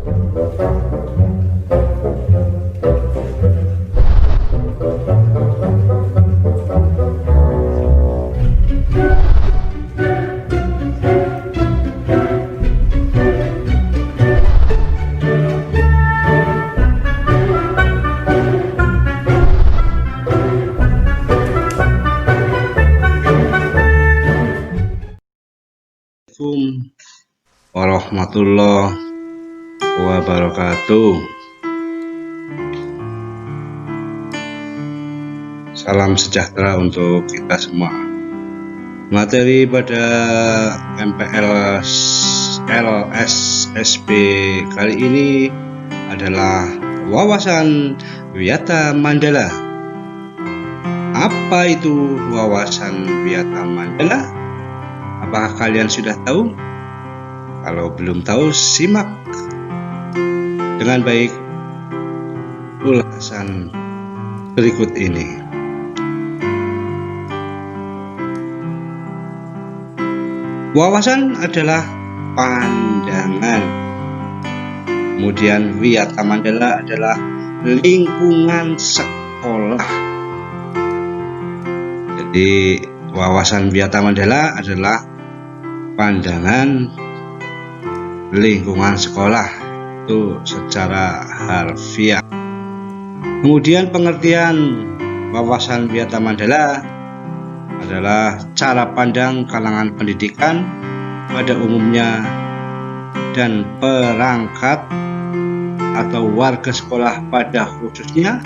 Assalamualaikum warahmatullahi wabarakatuh. Salam sejahtera untuk kita semua. Materi pada MPL LSSB kali ini adalah wawasan Wiyata Mandala. Apa itu wawasan Wiyata Mandala? Apakah kalian sudah tahu? Kalau belum tahu, simak dengan baik ulasan berikut ini. Wawasan adalah pandangan. Kemudian Wiyata Mandala adalah lingkungan sekolah. Jadi wawasan Wiyata Mandala adalah pandangan lingkungan sekolah itu secara harfiah. Kemudian pengertian wawasan Wiyata Mandala adalah cara pandang kalangan pendidikan pada umumnya dan perangkat atau warga sekolah pada khususnya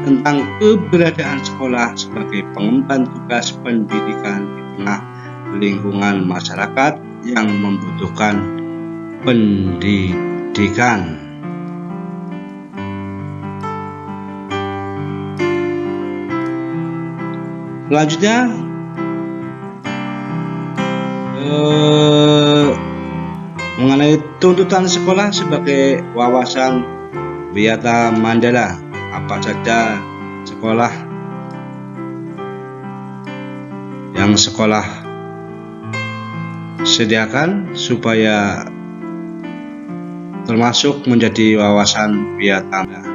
tentang keberadaan sekolah sebagai pengemban tugas pendidikan di tengah lingkungan masyarakat yang membutuhkan pendidikan. Selanjutnya mengenai tuntutan sekolah sebagai wawasan Wiyata Mandala. Apa saja sekolah yang sekolah sediakan supaya termasuk menjadi wawasan Wiyata Mandala.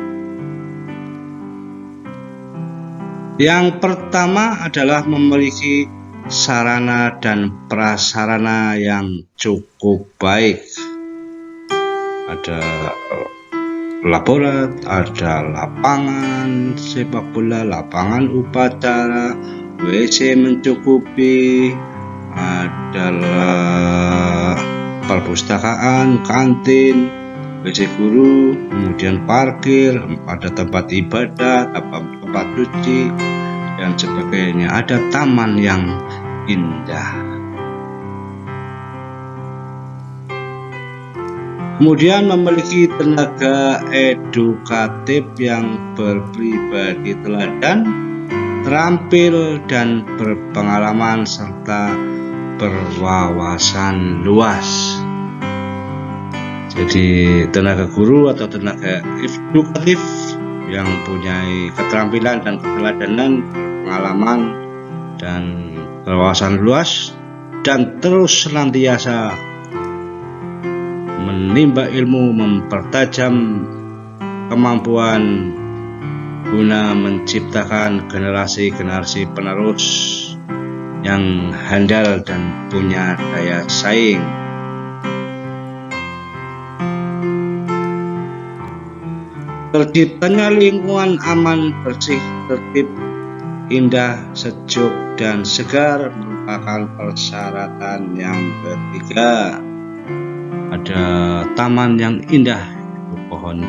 Yang pertama adalah memiliki sarana dan prasarana yang cukup baik. Ada laborat, ada lapangan sepak bola, lapangan upacara, WC mencukupi, adalah perpustakaan, kantin, WC guru, kemudian parkir, ada tempat ibadah, tempat cuci, dan sebagainya. Ada taman yang indah. Kemudian memiliki tenaga edukatif yang berpribadi teladan, terampil dan berpengalaman serta berwawasan luas. Jadi tenaga guru atau tenaga edukatif yang punya keterampilan dan keteladanan, pengalaman dan berwawasan luas, dan terus senantiasa menimba ilmu, mempertajam kemampuan guna menciptakan generasi-generasi penerus yang handal dan punya daya saing. Terciptanya lingkungan aman, bersih, tertib, indah, sejuk, dan segar merupakan persyaratan yang ketiga. Ada taman yang indah, pohon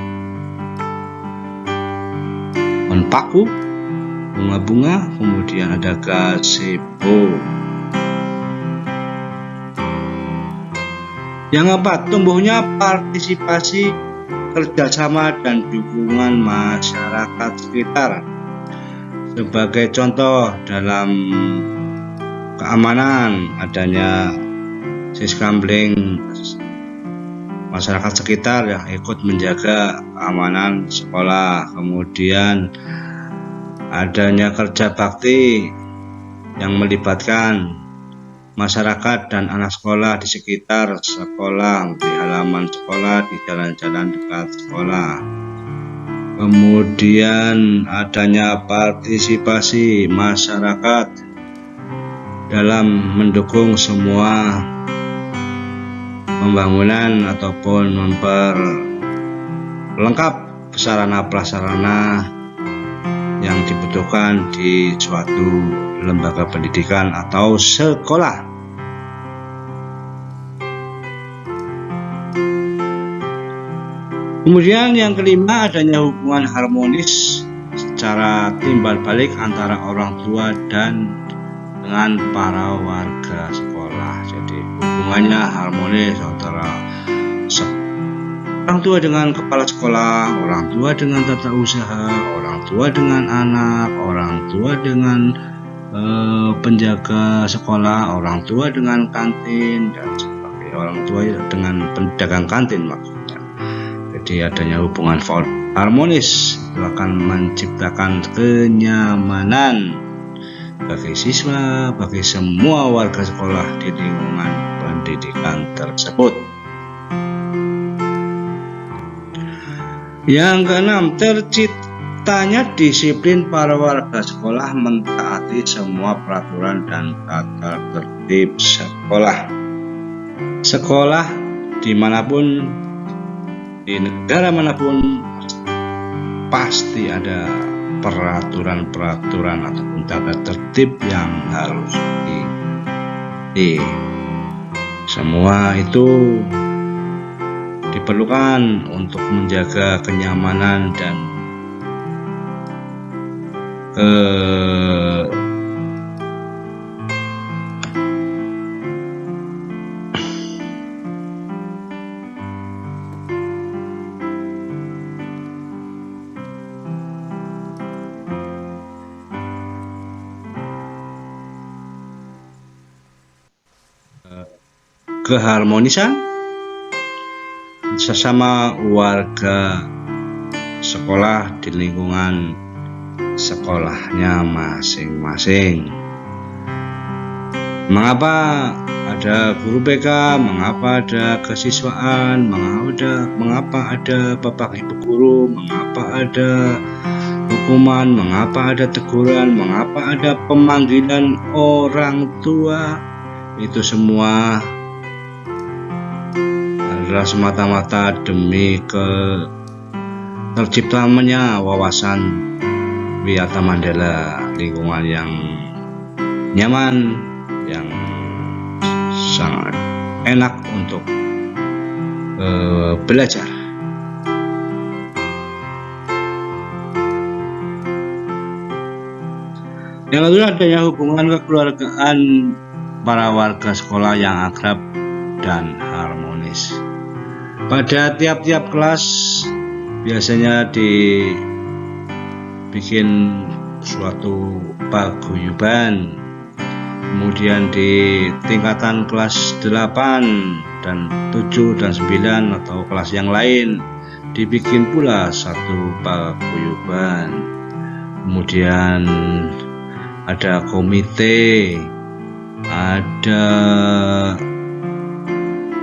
paku, bunga-bunga, kemudian ada gazebo. Yang keempat, tumbuhnya partisipasi, kerjasama, dan dukungan masyarakat sekitar. Sebagai contoh dalam keamanan, adanya siskamling masyarakat sekitar yang ikut menjaga keamanan sekolah. Kemudian adanya kerja bakti yang melibatkan masyarakat dan anak sekolah di sekitar sekolah, di halaman sekolah, di jalan-jalan dekat sekolah. Kemudian adanya partisipasi masyarakat dalam mendukung semua pembangunan ataupun memperlengkap sarana prasarana yang dibutuhkan di suatu lembaga pendidikan atau sekolah. Kemudian yang kelima, adanya hubungan harmonis secara timbal balik antara orang tua dan dengan para warga sekolah. Jadi hubungannya harmonis antara orang tua dengan kepala sekolah, orang tua dengan tata usaha, orang tua dengan anak, orang tua dengan penjaga sekolah, orang tua dengan kantin, dan sebagainya. Orang tua dengan pedagang kantin maksudnya. Jadi adanya hubungan harmonis itu akan menciptakan kenyamanan bagi siswa, bagi semua warga sekolah di lingkungan pendidikan tersebut. Yang keenam, terciptanya disiplin para warga sekolah mentaati semua peraturan dan tata tertib sekolah. Sekolah dimanapun, di negara manapun, pasti ada peraturan-peraturan ataupun tata tertib yang harus semua itu diperlukan untuk menjaga kenyamanan dan keharmonisan sesama warga sekolah di lingkungan sekolahnya masing-masing. Mengapa ada guru BK, mengapa ada kesiswaan, mengapa ada bapak ibu guru, mengapa ada hukuman, mengapa ada teguran, mengapa ada pemanggilan orang tua, itu semua adalah semata-mata demi terciptanya wawasan Wiyata Mandala, lingkungan yang nyaman, yang sangat enak untuk belajar. Yang kedua, adanya hubungan kekeluargaan para warga sekolah yang akrab dan harmonis. Pada tiap-tiap kelas biasanya dibikin suatu paguyuban. Kemudian di tingkatan kelas 8 dan 7 dan 9 atau kelas yang lain dibikin pula satu paguyuban. Kemudian ada komite,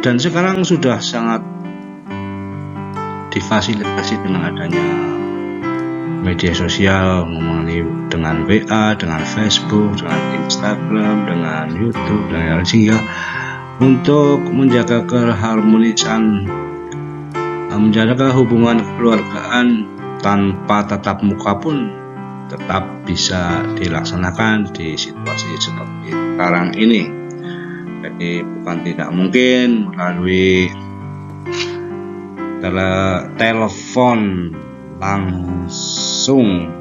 dan sekarang sudah sangat difasilitasi dengan adanya media sosial, dengan WA, dengan Facebook, dengan Instagram, dengan YouTube, dan lain, sehingga untuk menjaga keharmonisan, menjaga hubungan kekeluargaan tanpa tatap muka pun tetap bisa dilaksanakan di situasi seperti sekarang ini. Jadi bukan tidak mungkin melalui telepon langsung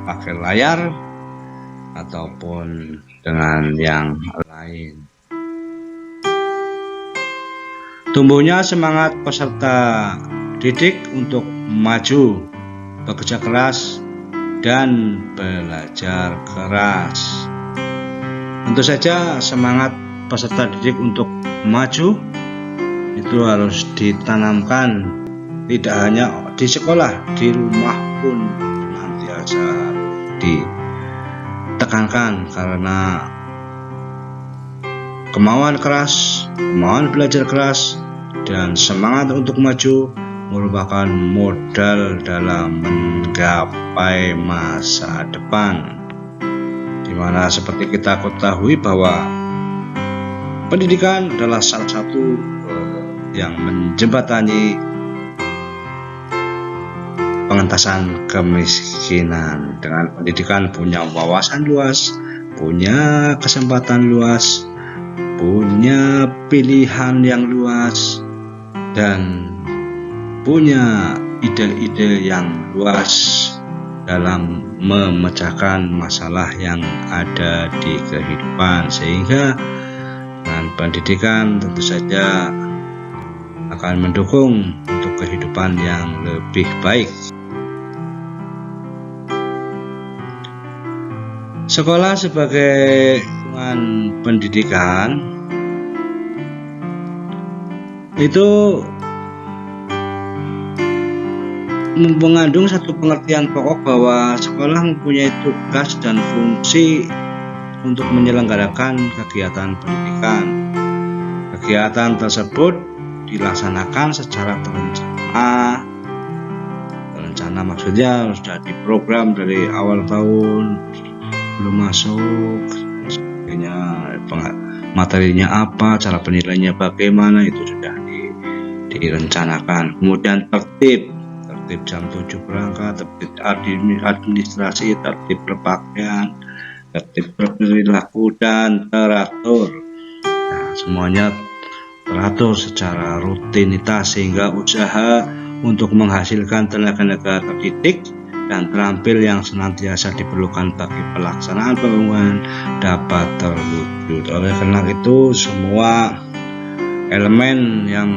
pakai layar ataupun dengan yang lain. Tumbuhnya semangat peserta didik untuk maju, bekerja keras, dan belajar keras. Tentu saja semangat peserta didik untuk maju itu harus ditanamkan, tidak hanya di sekolah, di rumah pun senantiasa ditekankan, karena kemauan keras, kemauan belajar keras, dan semangat untuk maju merupakan modal dalam menggapai masa depan. Dimana seperti kita ketahui bahwa pendidikan adalah salah satu yang menjembatani pengentasan kemiskinan. Dengan pendidikan punya wawasan luas, punya kesempatan luas, punya pilihan yang luas, dan punya ide-ide yang luas dalam memecahkan masalah yang ada di kehidupan. Sehingga dengan pendidikan tentu saja akan mendukung untuk kehidupan yang lebih baik. Sekolah sebagai lingkungan pendidikan itu mengandung satu pengertian pokok bahwa sekolah mempunyai tugas dan fungsi untuk menyelenggarakan kegiatan pendidikan. Kegiatan tersebut dilaksanakan secara terencana maksudnya sudah diprogram dari awal tahun, belum masuk sebagainya, materinya apa, cara penilaiannya bagaimana, itu sudah direncanakan. Kemudian tertib jam 7 berangkat, tertib administrasi, tertib berpakaian, tertib berperilaku, dan teratur. Nah, semuanya teratur secara rutinitas sehingga usaha untuk menghasilkan tenaga terdidik dan terampil yang senantiasa diperlukan bagi pelaksanaan pembangunan dapat terwujud. Oleh karena itu, semua elemen yang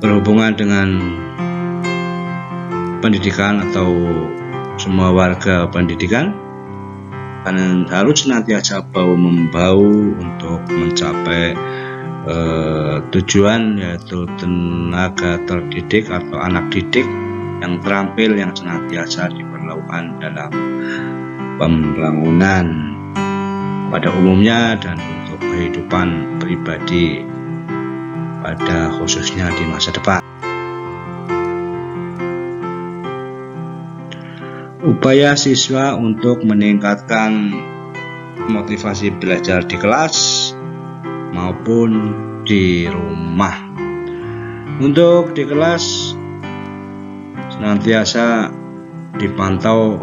berhubungan dengan pendidikan atau semua warga pendidikan harus senantiasa bahu-membahu untuk mencapai tujuan, yaitu tenaga terdidik atau anak didik yang terampil yang senantiasa diperlukan dalam pembangunan pada umumnya dan untuk kehidupan pribadi pada khususnya di masa depan. Upaya siswa untuk meningkatkan motivasi belajar di kelas maupun di rumah. Untuk di kelas senantiasa dipantau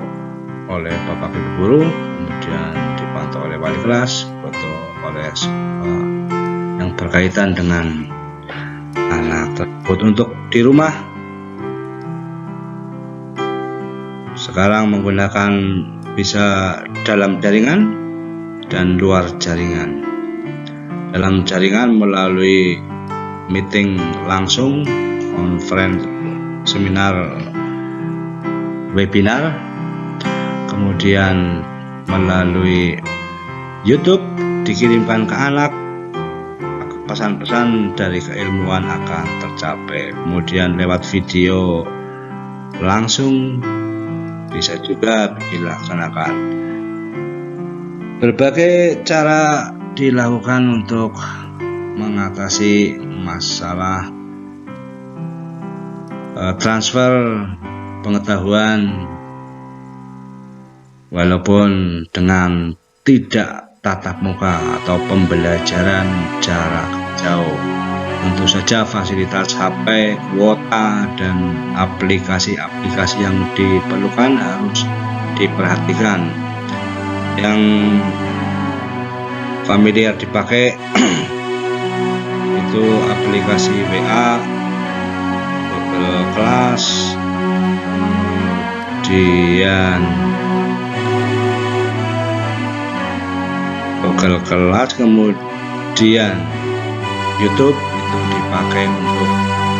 oleh Bapak Ibu guru, kemudian dipantau oleh wali kelas atau oleh yang berkaitan dengan anak tersebut. Untuk di rumah sekarang menggunakan bisa dalam jaringan dan luar jaringan. Dalam jaringan melalui meeting langsung, conference, seminar, webinar, kemudian melalui YouTube dikirimkan ke anak, pesan-pesan dari keilmuan akan tercapai. Kemudian lewat video langsung bisa juga dilaksanakan. Berbagai cara dilakukan untuk mengatasi masalah transfer pengetahuan walaupun dengan tidak tatap muka atau pembelajaran jarak jauh. Tentu saja fasilitas HP, kuota, dan aplikasi-aplikasi yang diperlukan harus diperhatikan. Yang familiar dipakai itu aplikasi WA, Google Class, kemudian Google Class, kemudian YouTube itu dipakai untuk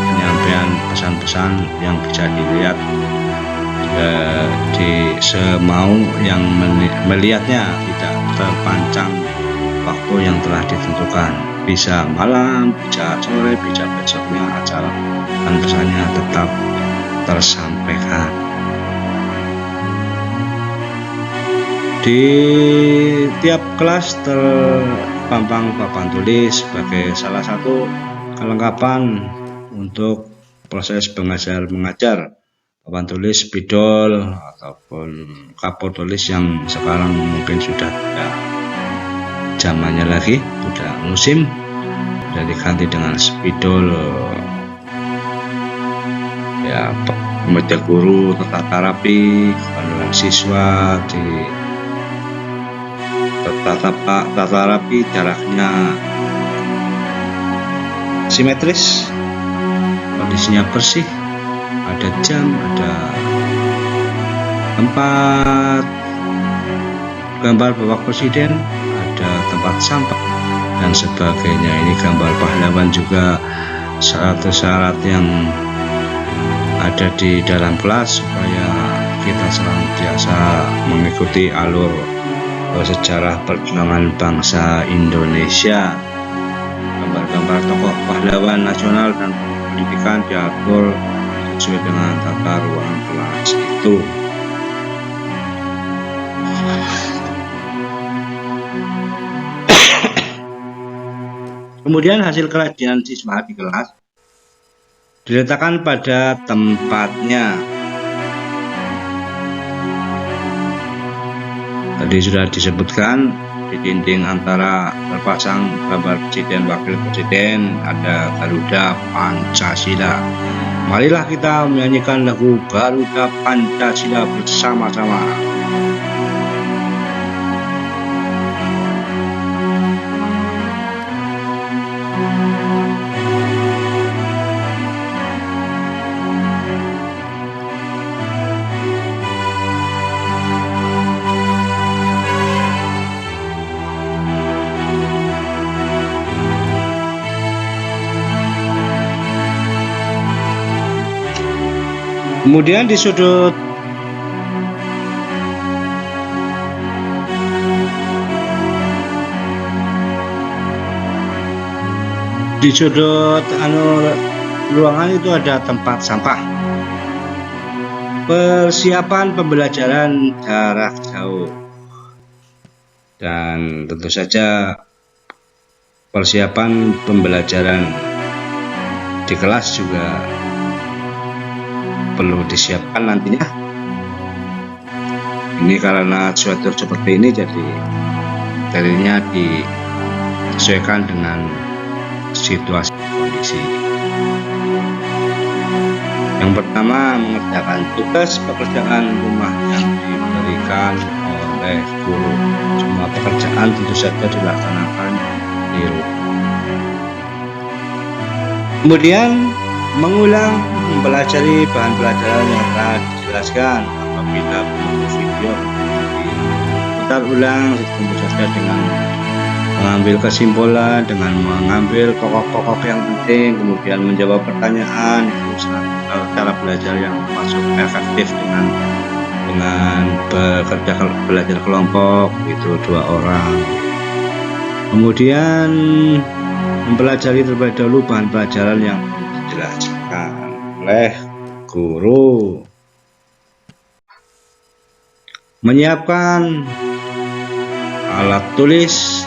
penyampaian pesan-pesan yang bisa dilihat di semau yang melihatnya, tidak terpancang waktu yang telah ditentukan. Bisa malam, bisa sore, bisa besoknya acara dan pesannya tetap tersampaikan. Di tiap kelas Bambang papan tulis sebagai salah satu kelengkapan untuk proses belajar mengajar. Papan tulis spidol ataupun kapur tulis yang sekarang mungkin sudah tidak zamannya lagi, sudah musim, sudah diganti dengan spidol ya. Meja guru tertata rapi, panduan siswa di tata rapi, jaraknya simetris, kondisinya bersih, ada jam, ada tempat gambar Bapak Presiden, ada tempat sampah dan sebagainya. Ini gambar pahlawan juga syarat-syarat yang ada di dalam kelas supaya kita senantiasa mengikuti alur sejarah perjuangan bangsa Indonesia. Gambar-gambar tokoh pahlawan nasional dan pendidikan diatur sesuai dengan tata ruang kelas itu. Kemudian hasil kerajinan siswa di kelas diletakkan pada tempatnya. Tadi sudah disebutkan di dinding antara terpasang gambar presiden, wakil presiden, ada Garuda Pancasila. Marilah kita menyanyikan lagu Garuda Pancasila bersama-sama. Kemudian di sudut ruangan itu ada tempat sampah. Persiapan pembelajaran jarak jauh. Dan tentu saja persiapan pembelajaran di kelas juga perlu disiapkan nantinya. Ini karena cuaca seperti ini, jadi materinya disesuaikan dengan situasi kondisi. Yang pertama, mengerjakan tugas pekerjaan rumah yang diberikan oleh guru. Semua pekerjaan tentu saja dilaksanakan di rumah. Kemudian mengulang mempelajari bahan pelajaran yang telah dijelaskan. Apabila menonton video diputar ulang, tentu saja dengan mengambil kesimpulan, dengan mengambil pokok-pokok yang penting, kemudian menjawab pertanyaan. Itu cara belajar yang masuk efektif dengan bekerja belajar kelompok itu 2 orang. Kemudian mempelajari terlebih dahulu bahan pelajaran yang dijelaskan oleh guru. Menyiapkan alat tulis,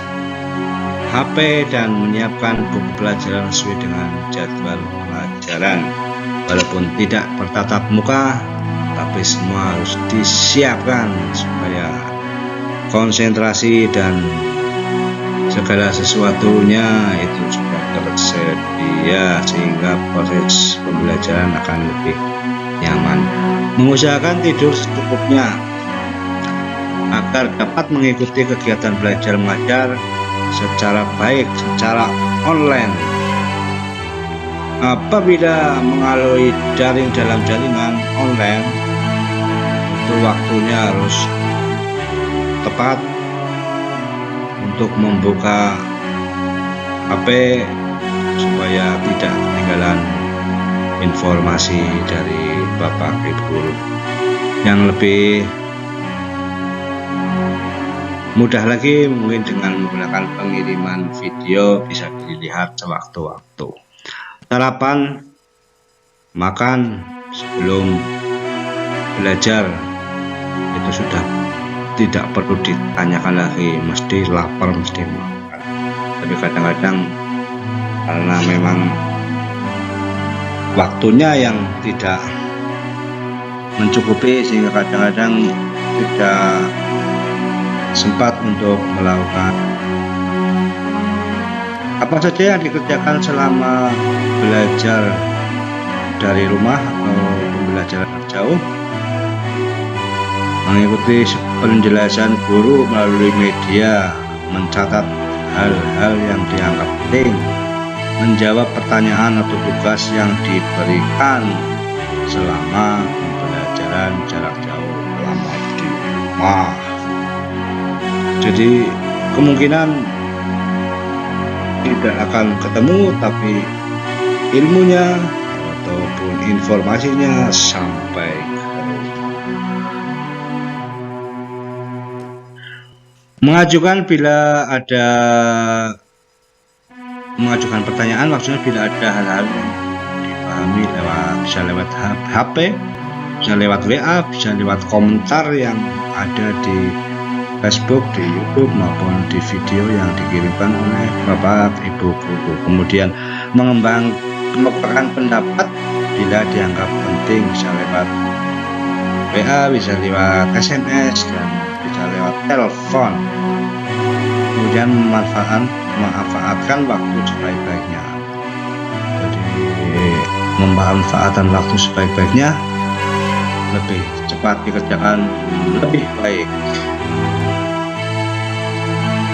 HP, dan menyiapkan buku pelajaran sesuai dengan jadwal pelajaran. Walaupun tidak bertatap muka, tapi semua harus disiapkan supaya konsentrasi dan segala sesuatunya itu sudah tersedia sehingga proses pembelajaran akan lebih nyaman. Mengusahakan tidur secukupnya agar dapat mengikuti kegiatan belajar mengajar secara baik secara online. Apabila mengalami daring dalam jaringan online, itu waktunya harus tepat untuk membuka HP supaya tidak ketinggalan informasi dari Bapak Ibu guru. Yang lebih mudah lagi mungkin dengan menggunakan pengiriman video bisa dilihat sewaktu-waktu. Sarapan, makan sebelum belajar itu sudah tidak perlu ditanyakan lagi, mesti lapar, mesti makan. Tapi kadang-kadang karena memang waktunya yang tidak mencukupi sehingga kadang-kadang tidak sempat untuk melakukan apa saja yang dikerjakan selama belajar dari rumah atau pembelajaran jauh. Mengikuti penjelasan guru melalui media, mencatat hal-hal yang dianggap penting, menjawab pertanyaan atau tugas yang diberikan selama pembelajaran jarak jauh selama di rumah. Jadi kemungkinan tidak akan ketemu, tapi ilmunya ataupun informasinya sampai mengajukan pertanyaan, maksudnya bila ada hal-hal yang dipahami bisa lewat HP, bisa lewat WA, bisa lewat komentar yang ada di Facebook, di YouTube maupun di video yang dikirimkan oleh Bapak Ibu guru. Kemudian mengembangkan pendapat bila dianggap penting, bisa lewat WA, bisa lewat SMS, dan bisa lewat telepon. Kemudian memanfaatkan waktu sebaik-baiknya. Jadi memanfaatkan waktu sebaik-baiknya lebih cepat dikerjakan, lebih baik.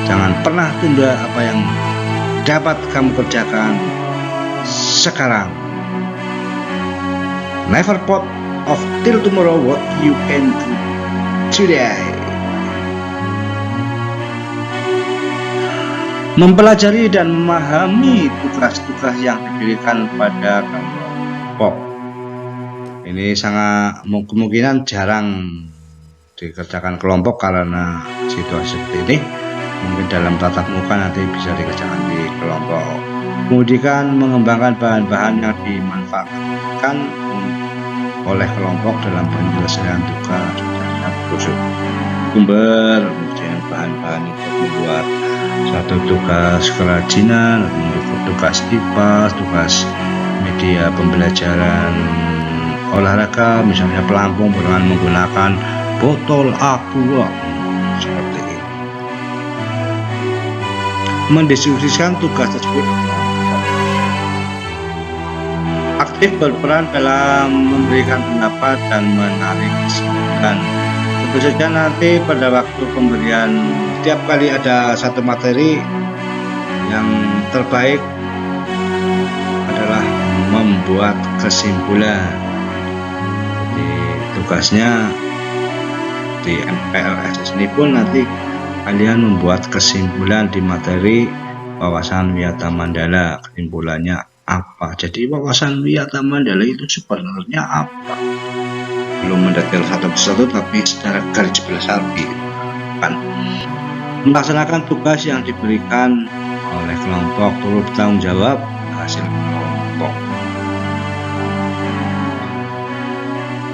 Jangan pernah tunda apa yang dapat kamu kerjakan sekarang. Never put off till tomorrow what you can do today. Mempelajari dan memahami tugas-tugas yang diberikan pada kelompok. Ini sangat kemungkinan jarang dikerjakan kelompok karena situasi seperti ini. Mungkin dalam tatap muka nanti bisa dikerjakan di kelompok. Kemudian mengembangkan bahan-bahan yang dimanfaatkan oleh kelompok dalam penyelesaian tugas sumber, kemudian bahan-bahan untuk membuat satu tugas kerajinan, tugas IPA, tugas media pembelajaran olahraga, misalnya pelampung dengan menggunakan botol aqua seperti ini. Mendiskusikan tugas tersebut, aktif berperan dalam memberikan pendapat dan menarik kesimpulan. Tentu saja nanti pada waktu pemberian, setiap kali ada satu materi, yang terbaik adalah membuat kesimpulan. Jadi tugasnya di MPLSS ini pun nanti kalian membuat kesimpulan di materi wawasan Wiyata Mandala. Kesimpulannya apa? Jadi wawasan Wiyata Mandala itu sebenarnya apa? Belum mendetail satu persatu, tapi secara garis besar kan. Melaksanakan tugas yang diberikan oleh kelompok, turut bertanggung jawab hasil kelompok.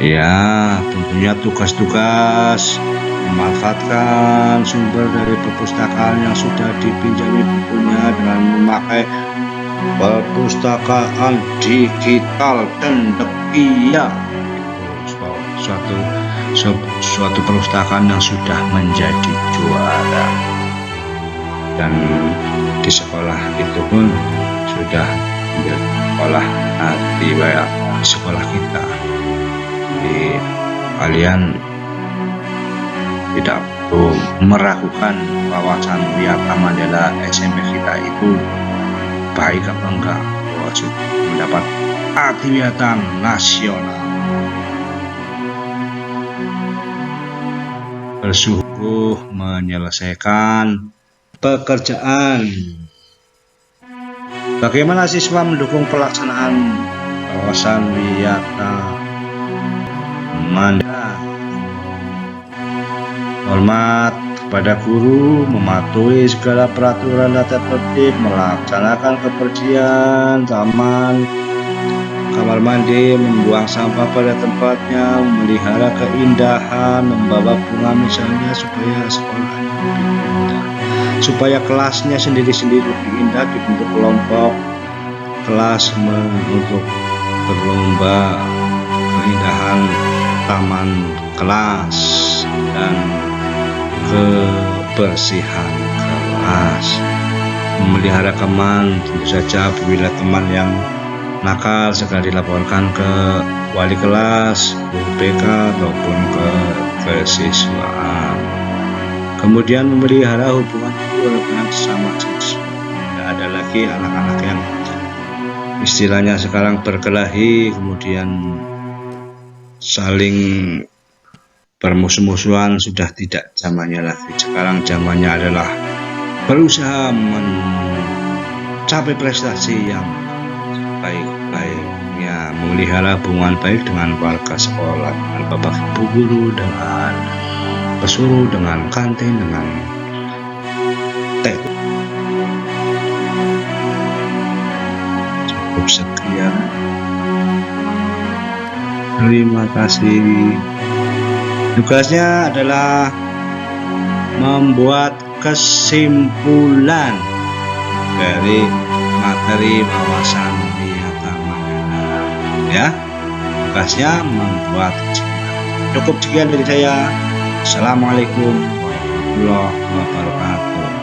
Ya, tentunya tugas-tugas memanfaatkan sumber dari perpustakaan yang sudah dipinjami bukunya dengan memakai perpustakaan digital dan Dekia. Suatu perpustakaan yang sudah menjadi juara, dan di sekolah itu pun sudah menjadi sekolah hati di sekolah kita. Jadi kalian tidak perlu meragukan wawasan Wiyata Mandala SMP kita itu baik apa enggak, wajib mendapat Adiwiyata nasional. Bersungguh menyelesaikan pekerjaan. Bagaimana siswa mendukung pelaksanaan wawasan Wiyata Mandala? Hormat kepada guru, mematuhi segala peraturan tata tertib, melaksanakan kebersihan taman, kamar mandi, membuang sampah pada tempatnya, memelihara keindahan, membawa bunga misalnya supaya sekolahnya lebih indah. supaya kelasnya sendiri-sendiri lebih indah, dibentuk kelompok kelas untuk berlomba keindahan taman kelas dan kebersihan kelas. Memelihara teman, tentu saja apabila teman yang nakal segera dilaporkan ke wali kelas, guru BK ataupun ke kesiswaan. Kemudian memelihara hubungan dengan sesama siswa. Tidak ada lagi anak-anak yang istilahnya sekarang berkelahi kemudian saling bermusuh-musuhan, sudah tidak zamannya lagi. Sekarang zamannya adalah berusaha mencapai prestasi yang baik-baiknya, memelihara hubungan baik dengan warga sekolah, dengan bapak ibu guru, dengan pesuruh, dengan kantin, dengan teh. Cukup sekian. Terima kasih. Tugasnya adalah membuat kesimpulan dari materi wawasan biata mengenal, ya. Tugasnya membuat kesimpulan. Cukup sekian dari saya. Assalamualaikum warahmatullahi wabarakatuh.